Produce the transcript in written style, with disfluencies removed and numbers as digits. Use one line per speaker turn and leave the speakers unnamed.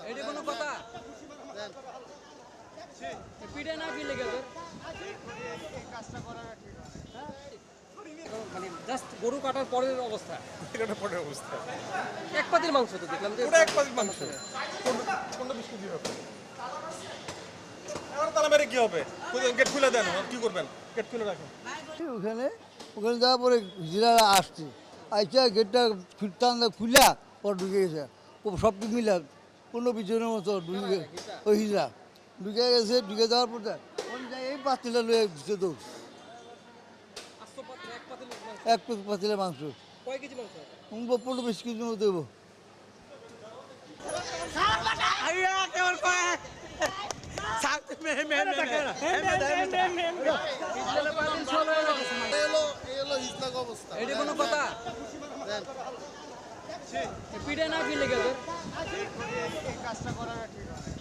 এটা কোনো কথা পিঠে না কিনলে গেলে মানে জাস্ট গরু কাটার পরের অবস্থা এক পাতিল মাংস তো দেখলাম যে
এক পাতিল মাংস কোনটা 20 কেজি হবে এবার তালা মেরে কি হবে গেট খুলে দেন কি করবেন গেট খুলে রাখেন
ওখানে যাওয়ার পরে হিজড়ারা আসছে আইসা গেটটা ফিরতাম খুলা পর ঢুকে গেছে সব মিলা 15-20 জনের মতো ঢুকে ওই হিজড়া ঢুকে গেছে ঢুকে যাওয়ার পর এই পাতিলা লয়ে দিচ্ছে দৌড় এক পাতিলের মাংস
কয় কেজি মাংস
15-20 কেজির মতো দেবো
এটা কোনো কথা পিঠে না কিনলে গেলে
কাজটা করার ঠিক আছে